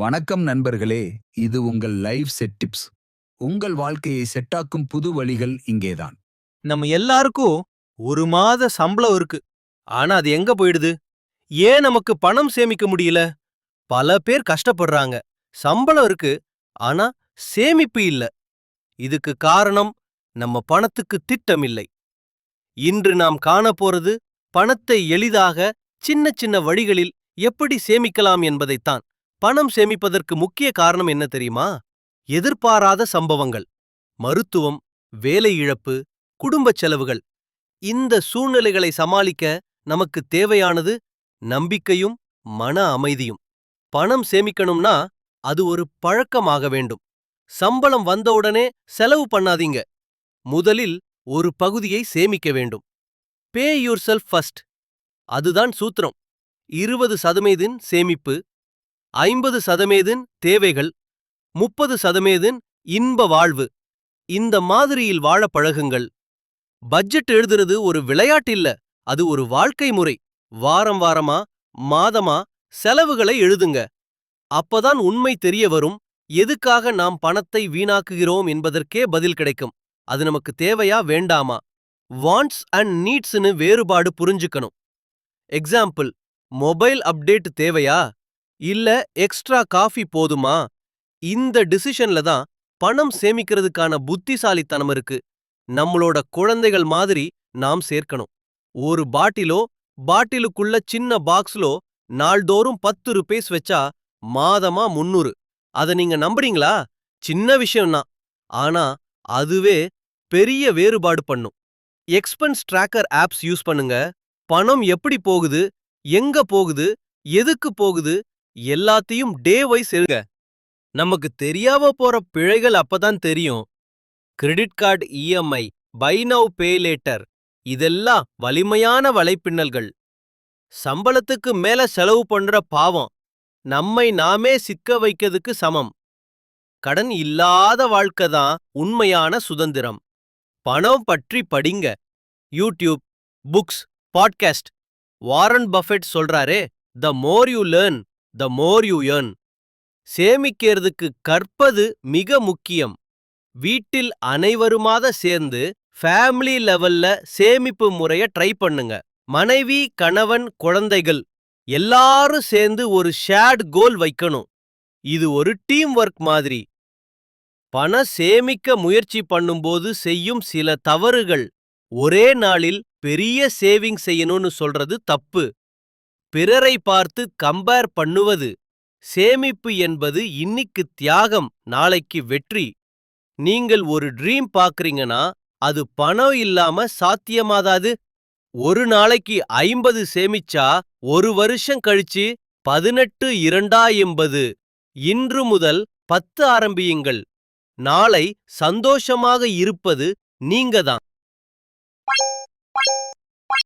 வணக்கம் நண்பர்களே, இது உங்கள் லைஃப் செட் டிப்ஸ். உங்கள் வாழ்க்கையை செட்டாக்கும் புது வழிகள் இங்கேதான். நம்ம எல்லாருக்கும் ஒரு மாத சம்பளம் இருக்கு. ஆனா அது எங்க போயிடுது? ஏன் நமக்கு பணம் சேமிக்க முடியல? பல பேர் கஷ்டப்படுறாங்க. சம்பளம் இருக்கு, ஆனா சேமிப்பு இல்ல. இதுக்கு காரணம் நம்ம பணத்துக்கு திட்டம் இல்லை. இன்று நாம் காணப்போறது பணத்தை எளிதாக சின்ன சின்ன வழிகளில் எப்படி சேமிக்கலாம் என்பதைத்தான். பணம் சேமிப்பதற்கு முக்கிய காரணம் என்ன தெரியுமா? எதிர்பாராத சம்பவங்கள், மருத்துவம், வேலை இழப்பு, குடும்பச் செலவுகள். இந்த சூழ்நிலைகளை சமாளிக்க நமக்கு தேவையானது நம்பிக்கையும் மன அமைதியும். பணம் சேமிக்கணும்னா அது ஒரு பழக்கமாக வேண்டும். சம்பளம் வந்தவுடனே செலவு பண்ணாதீங்க. முதலில் ஒரு பகுதியை சேமிக்க வேண்டும். பே யுவர் செல்ஃப் ஃபர்ஸ்ட். அதுதான் சூத்திரம். 20% சேமிப்பு, 50% தேவைகள், 30% இன்ப வாழ்வு. இந்த மாதிரியில் வாழ பழகுங்கள். பட்ஜெட் எழுதுறது ஒரு விளையாட்டு இல்ல, அது ஒரு வாழ்க்கை முறை. வாரம் வாரமா, மாதமா செலவுகளை எழுதுங்க. அப்பதான் உண்மை தெரிய வரும். எதுக்காக நாம் பணத்தை வீணாக்குகிறோம் என்பதற்கே பதில் கிடைக்கும். அது நமக்கு தேவையா வேண்டாமா? வாண்ட்ஸ் அண்ட் நீட்ஸ்னு வேறுபாடு புரிஞ்சுக்கணும். எக்ஸாம்பிள், மொபைல் அப்டேட் தேவையா இல்ல எக்ஸ்ட்ரா காஃபி போதுமா? இந்த டிசிஷன்ல தான் பணம் சேமிக்கிறதுக்கான புத்திசாலித்தனம் இருக்கு. நம்மளோட குழந்தைகள் மாதிரி நாம் சேர்க்கணும். ஒரு பாட்டிலுக்குள்ள சின்ன பாக்ஸ்லோ நாள்தோறும் 10 ரூபீஸ் வச்சா மாதமா 300. அத நீங்க நம்புறீங்களா? சின்ன விஷயம்தான், ஆனா அதுவே பெரிய வேறுபாடு பண்ணும். எக்ஸ்பென்ஸ் ட்ராக்கர் ஆப்ஸ் யூஸ் பண்ணுங்க. பணம் எப்படி போகுது, எங்க போகுது, எதுக்கு போகுது எல்லாத்தையும் டே வைஸ் எழுதுங்க. நமக்கு தெரியாம போற பிழைகள் அப்பதான் தெரியும். Credit card EMI, buy now pay later, இதெல்லாம் வலிமையான வலைப்பின்னல்கள். சம்பளத்துக்கு மேல செலவு பண்ற பாவம் நம்மை நாமே சிக்க வைக்கிறதுக்கு சமம். கடன் இல்லாத வாழ்க்கை தான் உண்மையான சுதந்திரம். பணம் பற்றி படிங்க. YouTube, books, podcast. Warren Buffett சொல்றாரே, the more you learn, the more you earn. சேமிக்கிறதுக்கு கற்பது மிக முக்கியம். வீட்டில் அனைவருமாத சேர்ந்து ஃபேமிலி லெவல்ல சேமிப்பு முறைய ட்ரை பண்ணுங்க. மனைவி, கணவன், குழந்தைகள் எல்லாரும் சேர்ந்து ஒரு ஷேர்ட் கோல் வைக்கணும். இது ஒரு டீம் ஒர்க் மாதிரி. பண சேமிக்க முயற்சி பண்ணும்போது செய்யும் சில தவறுகள். ஒரே நாளில் பெரிய சேவிங் செய்யணும்னு சொல்றது தப்பு. பிறரை பார்த்து கம்பேர் பண்ணுவது. சேமிப்பு என்பது இன்னிக்கு தியாகம், நாளைக்கு வெற்றி. நீங்கள் ஒரு ட்ரீம் பாக்குறீங்கன்னா அது பணம் இல்லாம சாத்தியமாதாது. ஒரு நாளைக்கு 50 சேமிச்சா ஒரு வருஷம் கழிச்சு 18,280. இன்று முதல் 10 ஆரம்பியுங்கள். நாளை சந்தோஷமாக இருப்பது நீங்க தான்.